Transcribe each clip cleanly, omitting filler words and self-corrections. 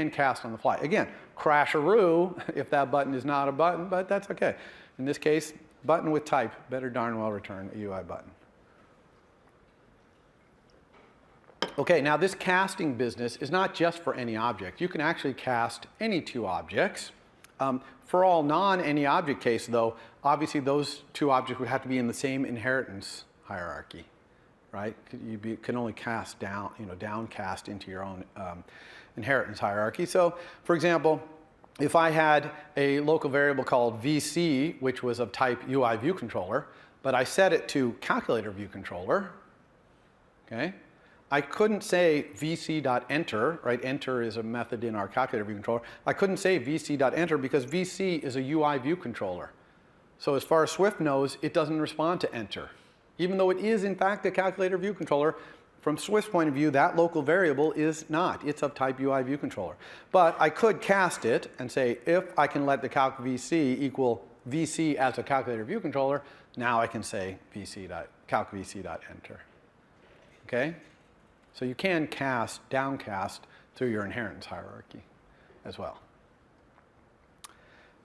can cast on the fly. Again, crash-a-roo if that button is not a button, but that's okay. In this case, button with type, better darn well return a UI button. Okay, now this casting business is not just for any object. You can actually cast any two objects. For all non-any object case, though, obviously those two objects would have to be in the same inheritance hierarchy, right? You can only cast down, downcast into your own inheritance hierarchy. So, for example, if I had a local variable called VC, which was of type UI view controller, but I set it to calculator view controller, okay? I couldn't say vc.enter, right? Enter is a method in our calculator view controller. I couldn't say vc.enter because VC is a UI view controller. So as far as Swift knows, it doesn't respond to enter. Even though it is, in fact, a calculator view controller, from Swift's point of view, that local variable is not. It's of type UI view controller. But I could cast it and say, if I can let the calc VC equal VC as a calculator view controller, now I can say calc VC.enter. Okay? So you can cast, downcast through your inheritance hierarchy as well.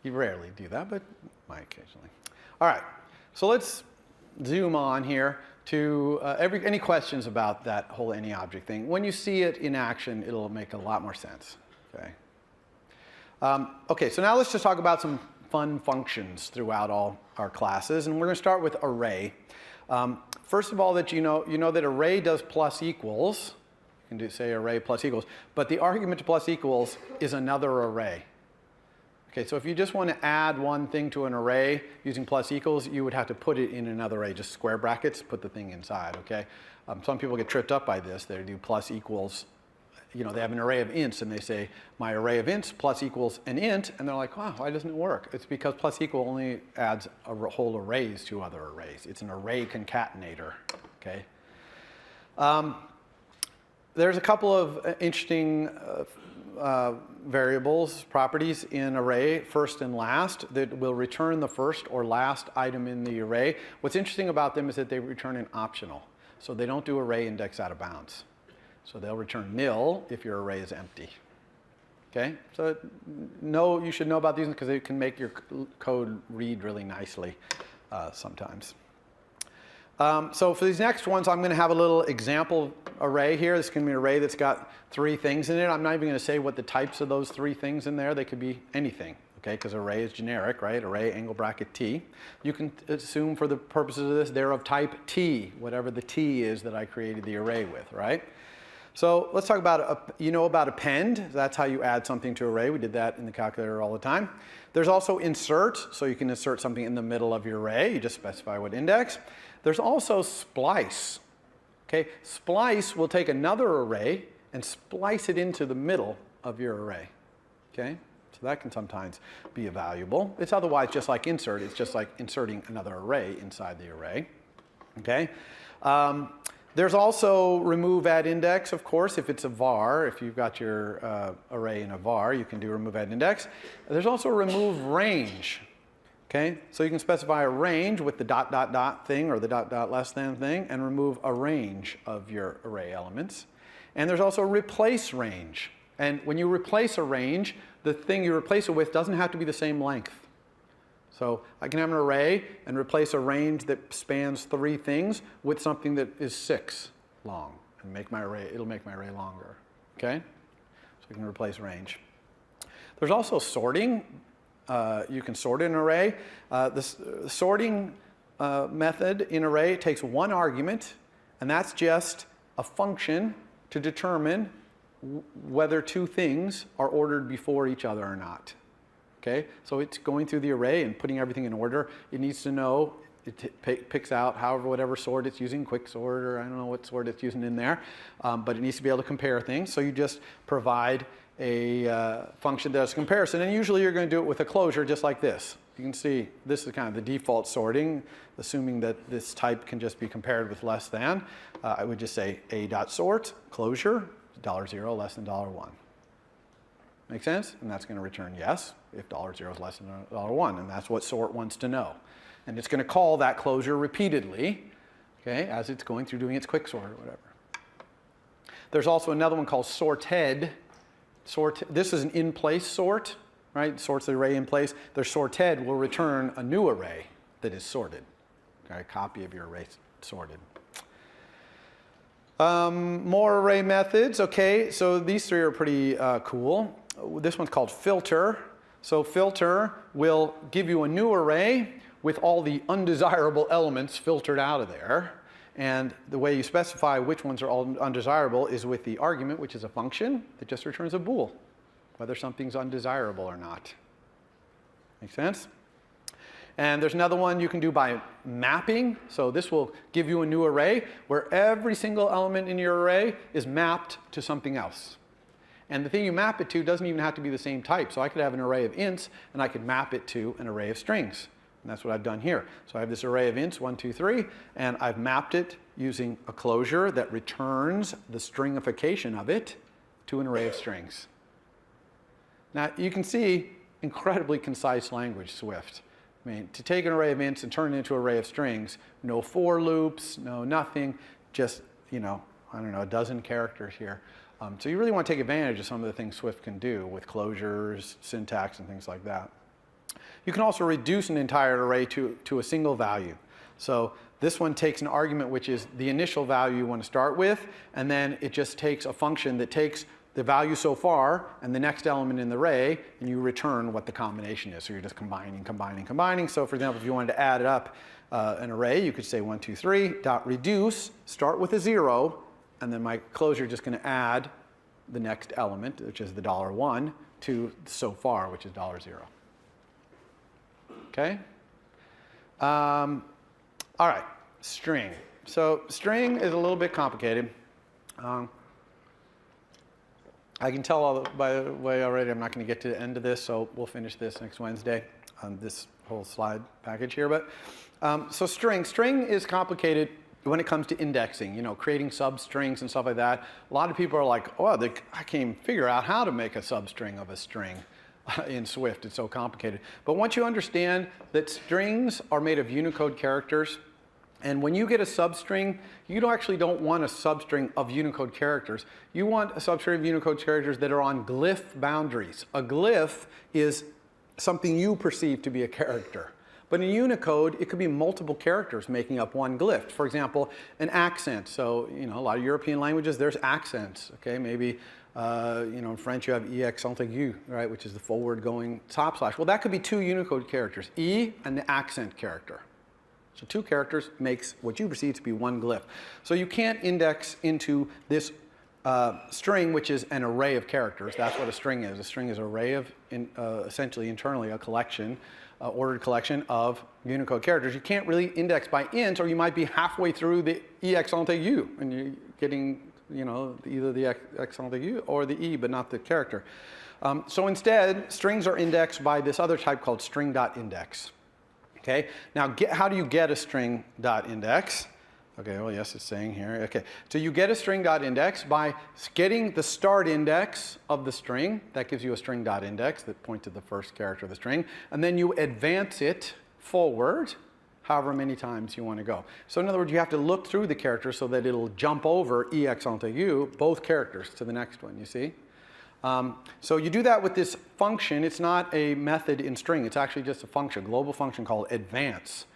You rarely do that, but might occasionally. All right, so let's zoom on here to any questions about that whole any object thing. When you see it in action, it'll make a lot more sense. Okay. Okay, so now let's just talk about some fun functions throughout all our classes, and we're going to start with array. First of all, that you know that array does plus equals. You can say array plus equals, but the argument to plus equals is another array. Okay, so if you just want to add one thing to an array using plus equals, you would have to put it in another array, just square brackets, put the thing inside, okay? Some people get tripped up by this. They do plus equals, they have an array of ints, and they say, my array of ints plus equals an int, and they're like, wow, why doesn't it work? It's because plus equal only adds whole arrays to other arrays. It's an array concatenator, okay? There's a couple of interesting variables, properties in array, first and last, that will return the first or last item in the array. What's interesting about them is that they return an optional. So they don't do array index out of bounds. So they'll return nil if your array is empty. Okay? So you should know about these because they can make your code read really nicely sometimes. So for these next ones, I'm going to have a little example array here. This is going to be an array that's got 3 things in it. I'm not even going to say what the types of those 3 things in there. They could be anything, okay? Because array is generic, right? Array angle bracket T. You can assume for the purposes of this, they're of type T, whatever the T is that I created the array with, right? So let's talk about, about append. That's how you add something to an array. We did that in the calculator all the time. There's also insert. So you can insert something in the middle of your array. You just specify what index. There's also splice. Okay, splice will take another array and splice it into the middle of your array. Okay, so that can sometimes be valuable. It's otherwise just like insert. It's just like inserting another array inside the array. Okay. There's also remove at index, of course, if it's a var. If you've got your array in a var, you can do remove at index. There's also remove range. Okay, so you can specify a range with the ... thing or the ... less than thing and remove a range of your array elements. And there's also replace range. And when you replace a range, the thing you replace it with doesn't have to be the same length. So I can have an array and replace a range that spans 3 things with something that is 6 long and it'll make my array longer. Okay, so you can replace range. There's also sorting. You can sort an array. The sorting method in array takes 1 argument, and that's just a function to determine whether 2 things are ordered before each other or not. Okay, so it's going through the array and putting everything in order. It needs to know, it picks out whatever sort it's using, quick sort, or I don't know what sort it's using in there, but it needs to be able to compare things. So you just provide a function that does comparison, and usually you're going to do it with a closure just like this. You can see this is kind of the default sorting, assuming that this type can just be compared with less than. I would just say a.sort, closure, $0 less than $1. Make sense? And that's going to return yes if $0 is less than $1, and that's what sort wants to know. And it's going to call that closure repeatedly, okay, as it's going through doing its quicksort or whatever. There's also another one called sorted. this is an in-place sort, right? Sorts the array in place. Their sorted will return a new array that is sorted. Okay, a copy of your array sorted. More array methods. Okay, so these three are pretty cool. This one's called filter. So filter will give you a new array with all the undesirable elements filtered out of there. And the way you specify which ones are all undesirable is with the argument, which is a function that just returns a bool, whether something's undesirable or not. Make sense? And there's another one you can do by mapping. So this will give you a new array where every single element in your array is mapped to something else. And the thing you map it to doesn't even have to be the same type. So I could have an array of ints, and I could map it to an array of strings. And that's what I've done here. So I have this array of ints, 1, 2, 3, and I've mapped it using a closure that returns the stringification of it to an array of strings. Now you can see incredibly concise language, Swift. I mean, to take an array of ints and turn it into an array of strings, no for loops, no nothing, just, you know, I don't know, a dozen characters here. So you really want to take advantage of some of the things Swift can do with closures, syntax, and things like that. You can also reduce an entire array to a single value. So this one takes an argument which is the initial value you want to start with, and then it just takes a function that takes the value so far and the next element in the array, and you return what the combination is. So you're just combining, combining, combining. So for example, if you wanted to add up an array, you could say 1, 2, 3, dot reduce, start with a 0, and then my closure is just going to add the next element, which is the $1, to so far, which is $0. Okay? All right, string. So string is a little bit complicated. I can tell by the way already I'm not going to get to the end of this, so we'll finish this next Wednesday on this whole slide package here. But so string is complicated when it comes to indexing, you know, creating substrings and stuff like that. A lot of people are like, oh, I can't even figure out how to make a substring of a string in Swift. It's so complicated. But once you understand that strings are made of Unicode characters, and when you get a substring, you don't want a substring of Unicode characters. You want a substring of Unicode characters that are on glyph boundaries. A glyph is something you perceive to be a character. But in Unicode, it could be multiple characters making up one glyph. For example, an accent. So, you know, a lot of European languages, there's accents. Okay, maybe, you know, in French you have accent aigu, right, which is the forward-going top slash. Well, that could be two Unicode characters, E and the accent character. So two characters makes what you perceive to be one glyph. So you can't index into this string, which is an array of characters. That's what a string is. A string is an array of, essentially internally, a collection, ordered collection of Unicode characters. You can't really index by int, or you might be halfway through the accent aigu, and you're getting, you know, either the accent aigu or the E, but not the character. So instead, strings are indexed by this other type called string.index. Okay, now how do you get a string.index? Okay, well, yes, it's saying here. Okay, so you get a string.index by getting the start index of the string. That gives you a string.index that points to the first character of the string. And then you advance it forward however many times you want to go. So in other words, you have to look through the character so that it'll jump over E accent aigu, both characters, to the next one, you see? So you do that with this function. It's not a method in string. It's actually just a function, global function called advance.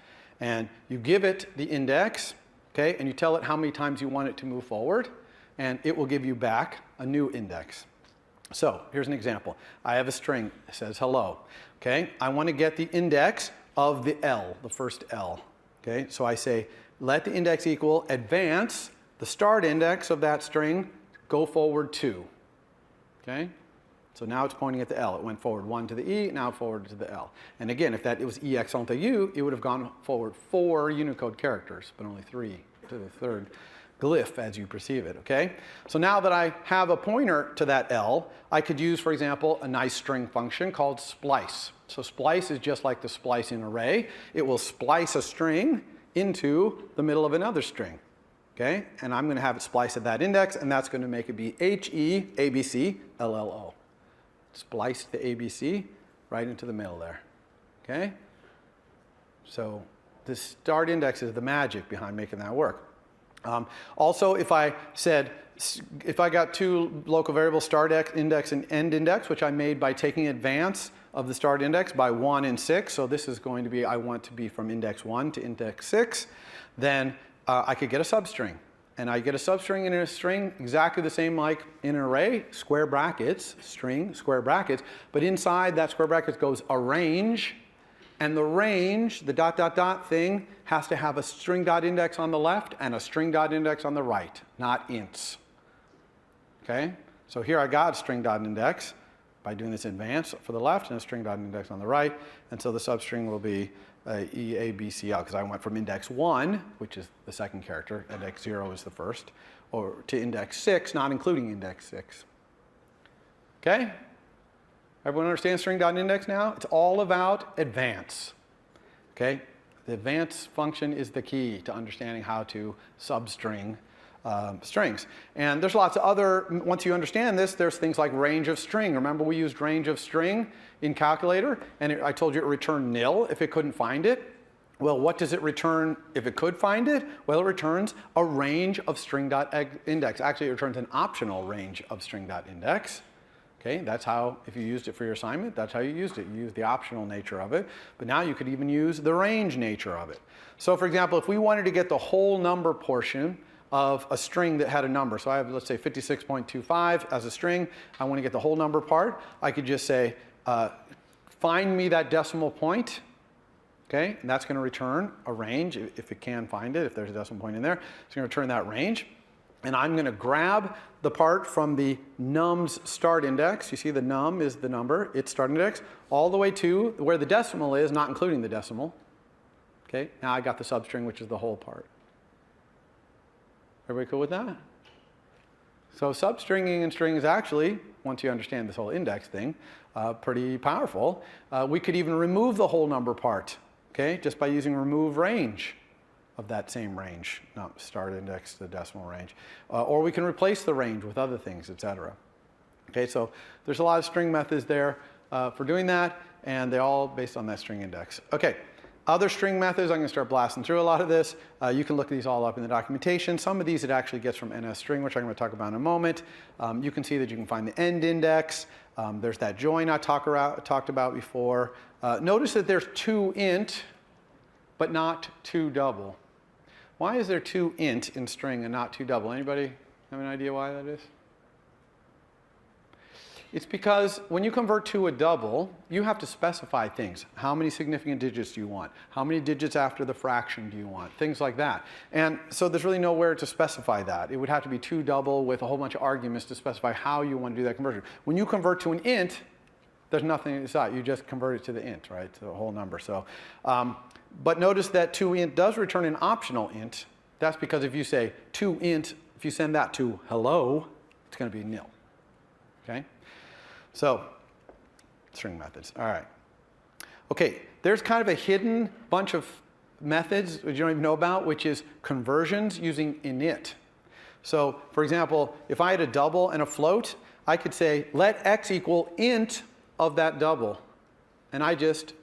And you give it the index, okay, and you tell it how many times you want it to move forward, and it will give you back a new index. So here's an example. I have a string that says hello. Okay, I want to get the index of the L, the first L. Okay, so I say let the index equal advance the start index of that string, go forward 2. Okay, so now it's pointing at the L. It went forward 1 to the E, now forward to the L. And again, if it was E accent aigu, it would have gone forward 4 Unicode characters, but only 3 to the third glyph as you perceive it, okay? So now that I have a pointer to that L, I could use, for example, a nice string function called splice. So splice is just like the splice in array. It will splice a string into the middle of another string. Okay, and I'm going to have it splice at that index, and that's going to make it be HE ABC LLO. Splice the ABC right into the middle there. Okay, so the start index is the magic behind making that work. Also, if I got two local variables, start index and end index, which I made by taking advance of the start index by 1 and 6, so this is going to be, I want to be from index 1 to index 6, then I could get a substring. And I get a substring in a string exactly the same like in an array, square brackets, string, square brackets, but inside that square brackets goes a range, and the range, the dot, dot, dot thing, has to have a string dot index on the left and a string dot index on the right, not ints. Okay? So here I got a string dot index by doing this advance for the left and a string dot index on the right, and so the substring will be EABCL, because I went from index 1, which is the second character, index 0 is the first, or to index 6, not including index 6. Okay? Everyone understand string dot index now? It's all about advance. Okay? The advance function is the key to understanding how to substring strings. And there's lots of other, once you understand this, there's things like range of string. Remember we used range of string in calculator, and I told you it returned nil if it couldn't find it. Well, what does it return if it could find it? Well, it returns a range of string.index. Actually, it returns an optional range of string.index. Okay, that's how, if you used it for your assignment, that's how you used it. You used the optional nature of it, but now you could even use the range nature of it. So for example, if we wanted to get the whole number portion of a string that had a number, so I have, let's say, 56.25 as a string, I want to get the whole number part, I could just say, find me that decimal point, okay, and that's going to return a range, if it can find it, if there's a decimal point in there, it's going to return that range. And I'm going to grab the part from the num's start index. You see the num is the number, its start index, all the way to where the decimal is, not including the decimal. Okay, now I got the substring, which is the whole part. Everybody cool with that? So substringing and string is actually, once you understand this whole index thing, pretty powerful. We could even remove the whole number part, okay, just by using remove range of that same range, not start index to decimal range. Or we can replace the range with other things, etc. Okay, so there's a lot of string methods there for doing that, and they're all based on that string index. Okay, other string methods, I'm going to start blasting through a lot of this. You can look these all up in the documentation. Some of these it actually gets from NSString, which I'm going to talk about in a moment. You can see that you can find the end index. There's that join I talked about before. Notice that there's two int, but not two double. Why is there two int in string and not two double? Anybody have an idea why that is? It's because when you convert to a double, you have to specify things. How many significant digits do you want? How many digits after the fraction do you want? Things like that. And so there's really nowhere to specify that. It would have to be two double with a whole bunch of arguments to specify how you want to do that conversion. When you convert to an int, there's nothing inside. You just convert it to the int, right? To the whole number. So, but notice that toInt does return an optional int. That's because if you say toInt, if you send that to hello, it's going to be nil. Okay? So, string methods. All right. Okay, there's kind of a hidden bunch of methods that you don't even know about, which is conversions using init. So, for example, if I had a double and a float, I could say let x equal int of that double. And I just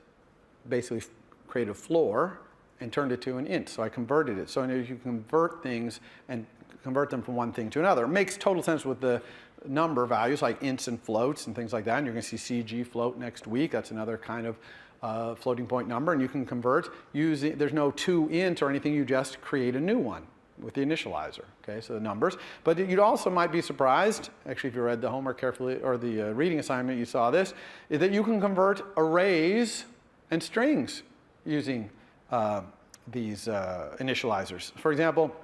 basically created a floor and turned it to an int. So I converted it. So you can convert things and convert them from one thing to another. It makes total sense with the number values like ints and floats and things like that. And you're going to see CG float next week. That's another kind of floating point number. And you can convert using, there's no toInt or anything. You just create a new one with the initializer. Okay, so the numbers. But you also might be surprised, actually if you read the homework carefully or the reading assignment, you saw this, is that you can convert arrays and strings using these initializers. For example,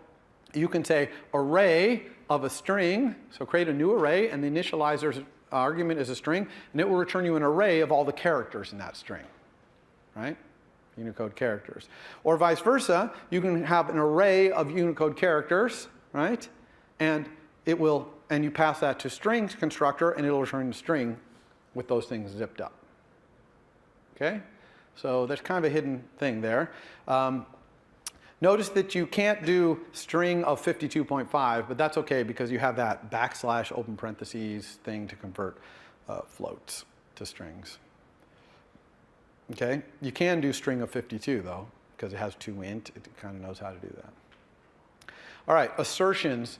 you can say array of a string, so create a new array, and the initializer's argument is a string, and it will return you an array of all the characters in that string, right? Unicode characters. Or vice versa, you can have an array of Unicode characters, right? And it will, and you pass that to strings constructor, and it'll return a string with those things zipped up. Okay? So there's kind of a hidden thing there. Notice that you can't do string of 52.5, but that's okay because you have that backslash open parentheses thing to convert floats to strings. Okay? You can do string of 52 though, because it has toInt. It kind of knows how to do that. All right, assertions.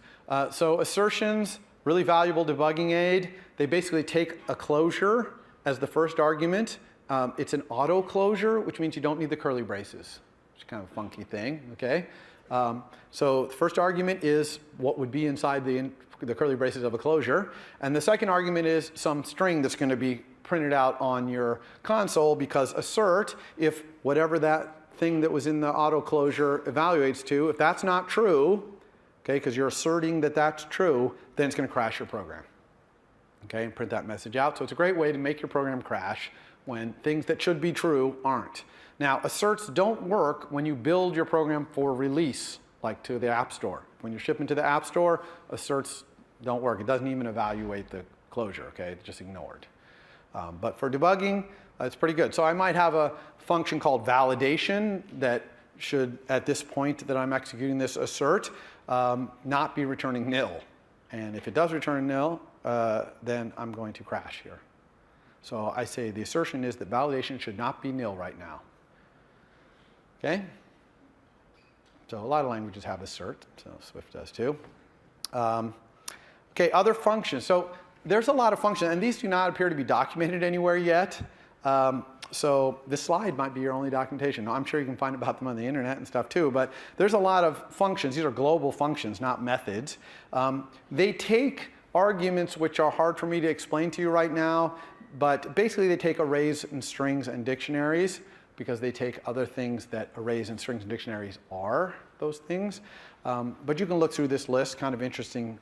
So assertions, really valuable debugging aid. They basically take a closure as the first argument. It's an auto closure, which means you don't need the curly braces. It's kind of a funky thing, okay? So the first argument is what would be inside the curly braces of a closure. And the second argument is some string that's going to be printed out on your console, because assert, if whatever that thing that was in the auto closure evaluates to, if that's not true, okay, because you're asserting that that's true, then it's going to crash your program. Okay, and print that message out. So it's a great way to make your program crash when things that should be true aren't. Now, asserts don't work when you build your program for release, like to the App Store. When you're shipping to the App Store, asserts don't work. It doesn't even evaluate the closure, okay? It's just ignored. But for debugging, it's pretty good. So I might have a function called validation that should, at this point that I'm executing this assert, not be returning nil. And if it does return nil, then I'm going to crash here. So I say the assertion is that validation should not be nil right now. Okay? So a lot of languages have assert, so Swift does too. Okay, other functions. So there's a lot of functions, and these do not appear to be documented anywhere yet. So this slide might be your only documentation. Now, I'm sure you can find about them on the internet and stuff too, but there's a lot of functions. These are global functions, not methods. They take arguments which are hard for me to explain to you right now, but basically they take arrays and strings and dictionaries, because they take other things that arrays and strings and dictionaries are, those things. But you can look through this list, kind of interesting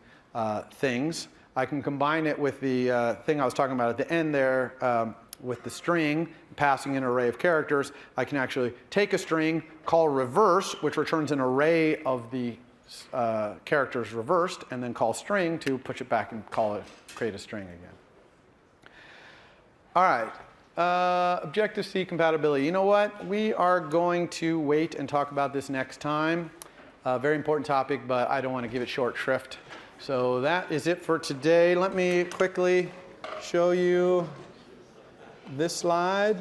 things. I can combine it with the thing I was talking about at the end there, with the string, passing an array of characters. I can actually take a string, call reverse, which returns an array of the characters reversed, and then call string to push it back and call it, create a string again. All right, Objective-C compatibility. You know what? We are going to wait and talk about this next time. Very important topic, but I don't want to give it short shrift. So that is it for today. Let me quickly show you this slide.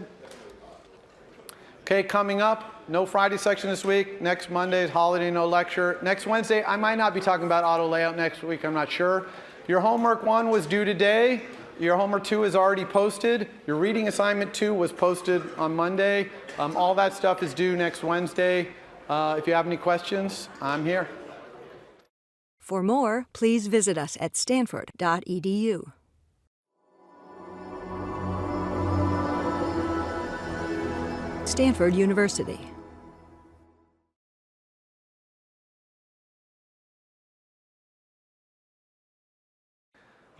Okay, coming up, no Friday section this week. Next Monday is holiday, no lecture. Next Wednesday, I might not be talking about auto layout next week, I'm not sure. Your homework 1 was due today. Your homework 2 is already posted. Your reading assignment 2 was posted on Monday. All that stuff is due next Wednesday. If you have any questions, I'm here. For more, please visit us at stanford.edu. Stanford University.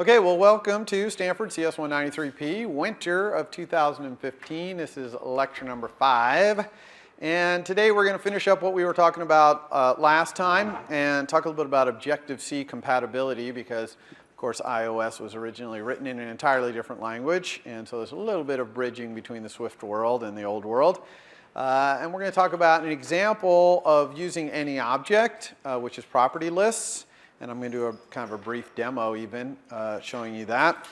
Okay, well, welcome to Stanford CS193P, winter of 2015. This is lecture number 5. And today we're going to finish up what we were talking about last time and talk a little bit about Objective-C compatibility, because, of course, iOS was originally written in an entirely different language. And so there's a little bit of bridging between the Swift world and the old world. And we're going to talk about an example of using any object, which is property lists. And I'm going to do a kind of a brief demo even, showing you that.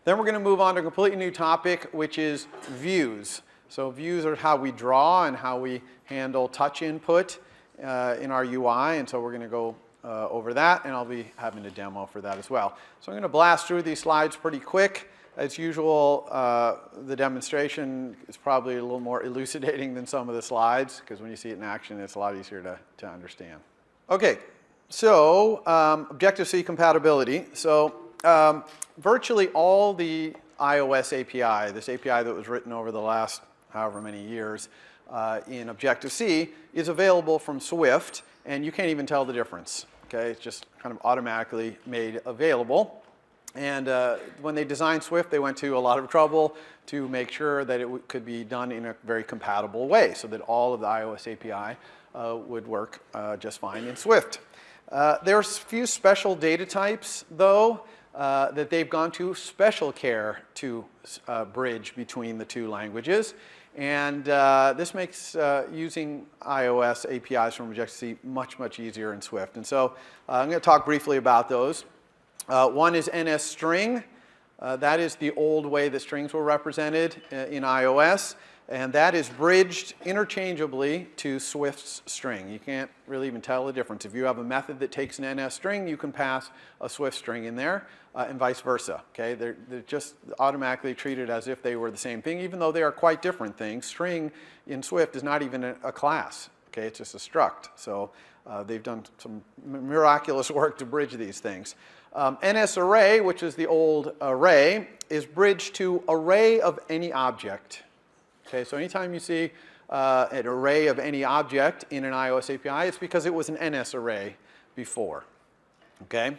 Then we're going to move on to a completely new topic, which is views. So views are how we draw and how we handle touch input in our UI. And so we're going to go over that, and I'll be having a demo for that as well. So I'm going to blast through these slides pretty quick. As usual, the demonstration is probably a little more elucidating than some of the slides, because when you see it in action, it's a lot easier to understand. Okay. So Objective-C compatibility. So virtually all the iOS API, this API that was written over the last however many years in Objective-C, is available from Swift, and you can't even tell the difference. Okay, it's just kind of automatically made available. And when they designed Swift, they went to a lot of trouble to make sure that it could be done in a very compatible way, so that all of the iOS API would work just fine in Swift. There's a few special data types, though, that they've gone to special care to bridge between the two languages. And this makes using iOS APIs from Objective-C much, much easier in Swift. And so I'm going to talk briefly about those. One is NS string. That is the old way that strings were represented in iOS. And that is bridged interchangeably to Swift's string. You can't really even tell the difference. If you have a method that takes an NS string, you can pass a Swift string in there, and vice versa. Okay? They're just automatically treated as if they were the same thing, even though they are quite different things. String in Swift is not even a class. Okay? It's just a struct. So they've done some miraculous work to bridge these things. NS array, which is the old array, is bridged to array of any object. Okay, so anytime you see an array of any object in an iOS API, it's because it was an NS array before. Okay?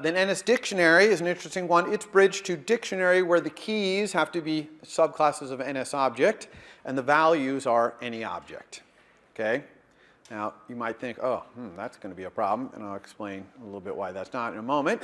Then NS dictionary is an interesting one. It's bridged to dictionary where the keys have to be subclasses of NS object and the values are any object. Okay? Now, you might think, oh, that's going to be a problem, and I'll explain a little bit why that's not in a moment.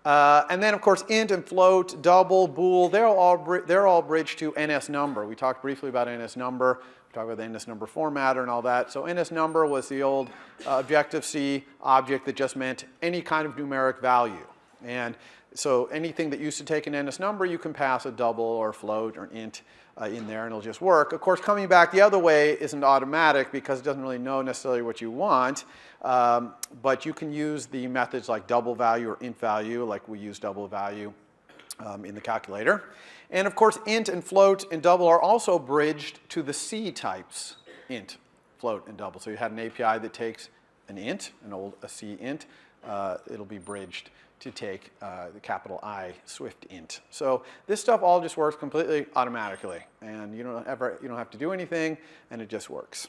And then, of course, int and float, double, bool, they're all bridged to NS number. We talked briefly about NS number. We talked about the NS number formatter and all that. So NS number was the old Objective-C object that just meant any kind of numeric value. And so anything that used to take an NS number, you can pass a double or a float or an int in there, and it'll just work. Of course, coming back the other way isn't automatic because it doesn't really know necessarily what you want. But you can use the methods like double value or int value, like we use double value in the calculator. And of course, int and float and double are also bridged to the C types, int, float, and double. So you had an API that takes an int, a C int. It'll be bridged to take the capital I Swift int. So this stuff all just works completely automatically, and you don't have to do anything, and it just works.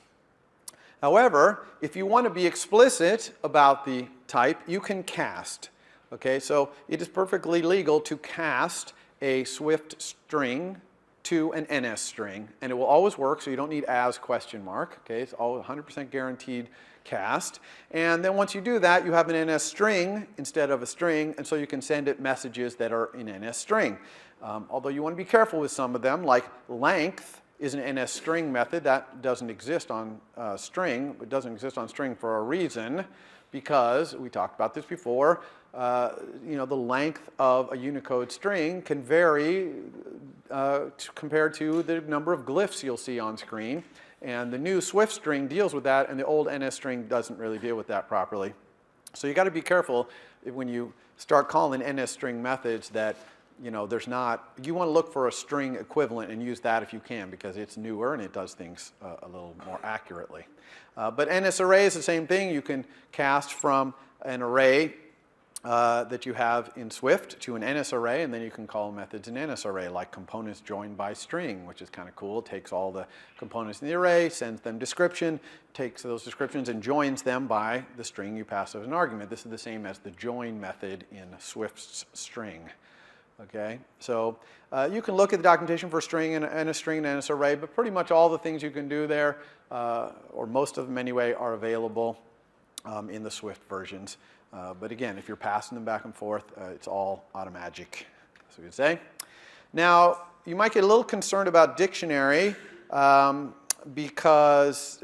However, if you want to be explicit about the type, you can cast. Okay, so it is perfectly legal to cast a Swift string to an NS string, and it will always work, so you don't need as question mark. Okay, it's all 100% guaranteed cast. And then once you do that, you have an NS string instead of a string, and so you can send it messages that are in NS string. Although you want to be careful with some of them, like length is an NS string method. That doesn't exist on string. It doesn't exist on string for a reason, because we talked about this before. The length of a Unicode string can vary compared to the number of glyphs you'll see on screen. And the new Swift string deals with that, and the old NS string doesn't really deal with that properly. So you got to be careful when you start calling NS string methods that there's not. You want to look for a string equivalent and use that if you can, because it's newer and it does things a little more accurately. But NS array is the same thing. You can cast from an array that you have in Swift to an NS array, and then you can call methods in NS array, like components joined by string, which is kind of cool. It takes all the components in the array, sends them description, takes those descriptions and joins them by the string you pass as an argument. This is the same as the join method in Swift's string. Okay, so you can look at the documentation for string and a string and NS array, but pretty much all the things you can do there, or most of them anyway, are available in the Swift versions. But again, if you're passing them back and forth, it's all automagic, as we would say. Now, you might get a little concerned about dictionary because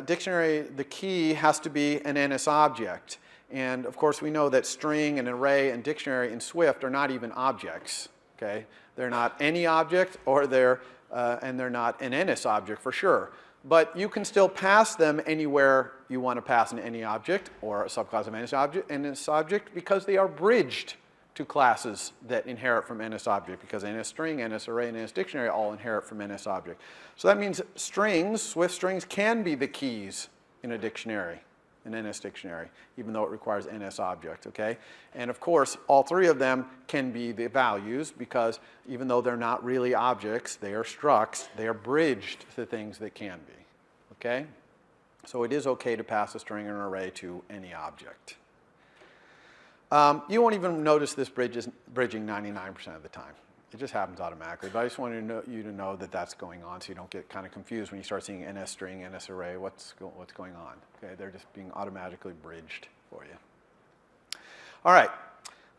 dictionary, the key has to be an NS object. And of course, we know that string and array and dictionary in Swift are not even objects. Okay, they're not any object, or they're not an NS object for sure. But you can still pass them anywhere you want to pass an any object or a subclass of NS object because they are bridged to classes that inherit from NS object, because NS string, NS array, and NS dictionary all inherit from NS object. So that means strings, Swift strings, can be the keys in a dictionary, an NS dictionary, even though it requires NS object, okay? And of course, all three of them can be the values, because even though they're not really objects, they are structs, they are bridged to things that can be, okay? So it is okay to pass a string or an array to any object. You won't even notice this bridging 99% of the time. It just happens automatically, but I just wanted you to know that that's going on, so you don't get kind of confused when you start seeing NS string, NS array, what's going on. Okay, they're just being automatically bridged for you. All right,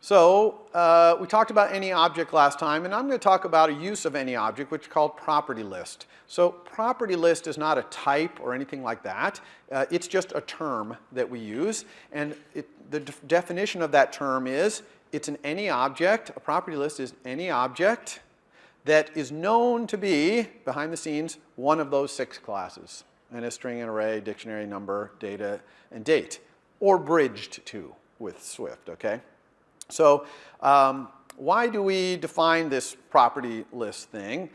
so we talked about any object last time, and I'm going to talk about a use of any object, which is called property list. So property list is not a type or anything like that. It's just a term that we use, and the definition of that term is it's an any object. A property list is any object that is known to be, behind the scenes, one of those 6 classes. And a string, an array, dictionary, number, data, and date. Or bridged to with Swift, okay? So why do we define this property list thing?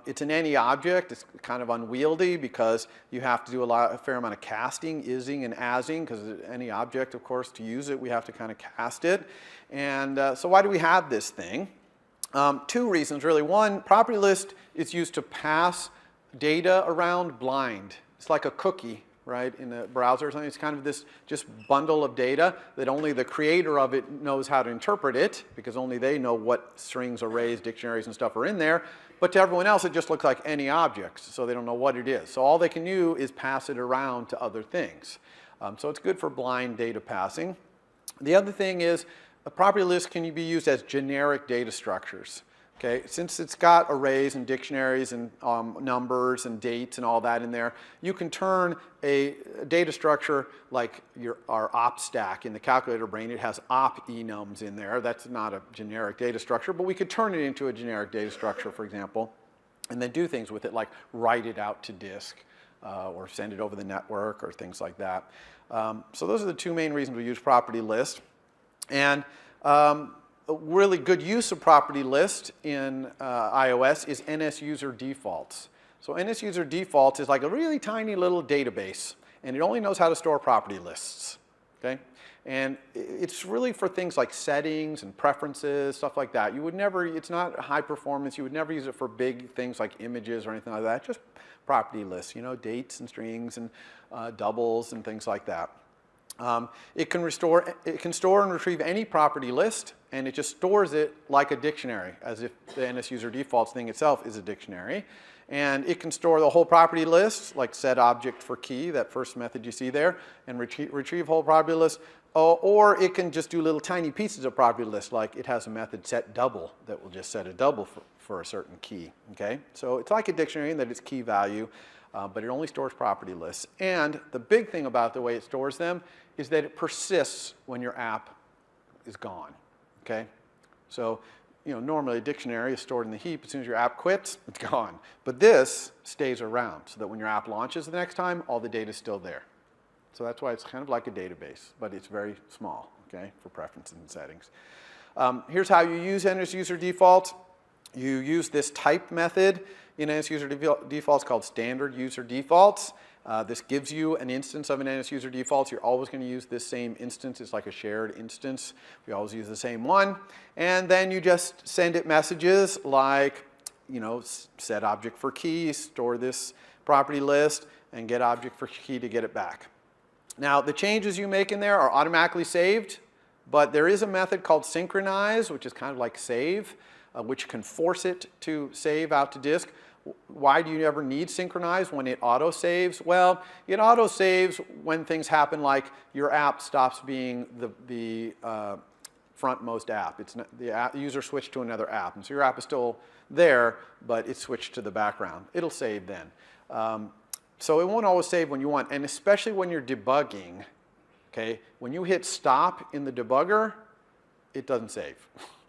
It's an any object. It's kind of unwieldy because you have to do a fair amount of casting, ising, and asing, because any object, of course, to use it, we have to kind of cast it. And so why do we have this thing? 2 reasons, really. One, property list is used to pass data around blind. It's like a cookie, right, in a browser or something. It's kind of this just bundle of data that only the creator of it knows how to interpret it, because only they know what strings, arrays, dictionaries, and stuff are in there. But to everyone else, it just looks like any object, so they don't know what it is. So all they can do is pass it around to other things. So it's good for blind data passing. The other thing is, a property list can be used as generic data structures. Okay, since it's got arrays and dictionaries and numbers and dates and all that in there, you can turn a data structure like our op stack in the calculator brain. It has op enums in there. That's not a generic data structure, but we could turn it into a generic data structure, for example, and then do things with it like write it out to disk or send it over the network or things like that. So those are the 2 main reasons we use property list. And a really good use of property list in iOS is NSUser defaults. So NSUser defaults is like a really tiny little database, and it only knows how to store property lists. Okay? And it's really for things like settings and preferences, stuff like that. You would never, it's not high performance. You would never use it for big things like images or anything like that. Just property lists, you know, dates and strings and doubles and things like that. It can store and retrieve any property list, and it just stores it like a dictionary, as if the NSUser defaults thing itself is a dictionary. And it can store the whole property list, like set object for key, that first method you see there, and retrieve whole property list. Or it can just do little tiny pieces of property list, like it has a method set double that will just set a double for a certain key. Okay? So it's like a dictionary in that it's key value, but it only stores property lists. And the big thing about the way it stores them is that it persists when your app is gone. Okay? So, you know, normally a dictionary is stored in the heap. As soon as your app quits, it's gone. But this stays around so that when your app launches the next time, all the data is still there. So that's why it's kind of like a database, but it's very small, okay, for preferences and settings. Here's how you use NSUser defaults. You use this type method in NSUser defaults called standard user defaults. This gives you an instance of an NSUser defaults. You're always going to use this same instance. It's like a shared instance. We always use the same one. And then you just send it messages like, you know, set object for key, store this property list, and get object for key to get it back. Now, the changes you make in there are automatically saved, but there is a method called synchronize, which is kind of like save, which can force it to save out to disk. Why do you ever need synchronize when it auto-saves? Well, it auto-saves when things happen like your app stops being the frontmost app. It's not, the user switched to another app. And so your app is still there, but it's switched to the background. It'll save then. So it won't always save when you want, and especially when you're debugging. Okay? When you hit stop in the debugger, it doesn't save.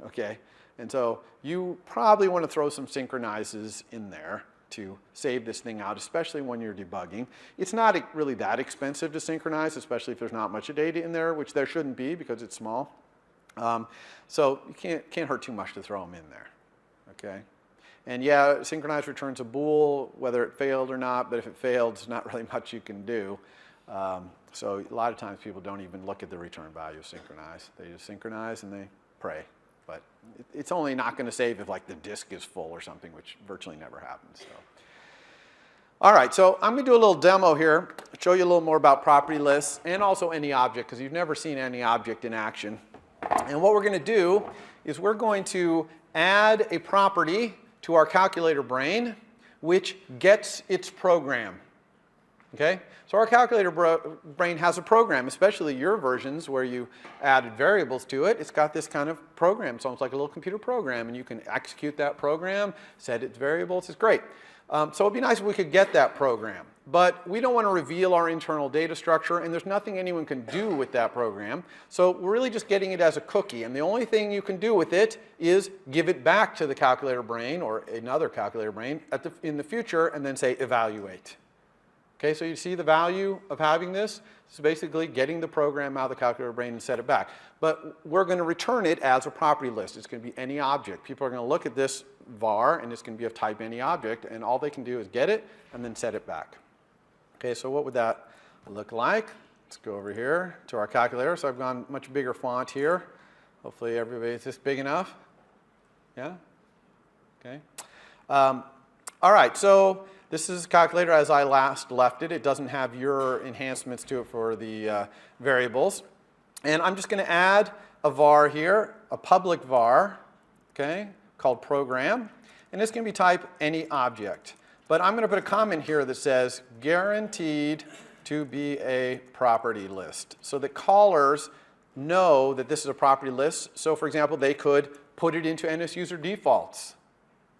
Okay? And so you probably want to throw some synchronizes in there to save this thing out, especially when you're debugging. It's not really that expensive to synchronize, especially if there's not much data in there, which there shouldn't be because it's small. So you can't hurt too much to throw them in there. Okay? And yeah, synchronize returns a bool, whether it failed or not, but if it failed, there's not really much you can do. So a lot of times people don't even look at the return value of synchronize. They just synchronize and they pray. But it's only not going to save if like the disk is full or something, which virtually never happens. So. All right, so I'm going to do a little demo here, show you a little more about property lists and also any object, because you've never seen any object in action. And what we're going to do is we're going to add a property to our calculator brain, which gets its program. Okay? So our calculator brain has a program, especially your versions where you added variables to it. It's got this kind of program. It's almost like a little computer program, and you can execute that program, set its variables. It's great. So it'd be nice if we could get that program. But we don't want to reveal our internal data structure, and there's nothing anyone can do with that program. So we're really just getting it as a cookie, and the only thing you can do with it is give it back to the calculator brain or another calculator brain in the future, and then say evaluate. Okay, so you see the value of having this? It's basically getting the program out of the calculator brain and set it back. But we're going to return it as a property list. It's going to be any object. People are going to look at this var, and it's going to be of type any object, and all they can do is get it and then set it back. Okay, so what would that look like? Let's go over here to our calculator. So I've gone much bigger font here. Hopefully everybody's this big enough. Yeah? Okay. All right, so this is a calculator as I last left it. It doesn't have your enhancements to it for the variables. And I'm just going to add a var here, a public var, okay, called program. And it's going to be type any object. But I'm going to put a comment here that says guaranteed to be a property list, so that callers know that this is a property list. So for example, they could put it into NS user defaults.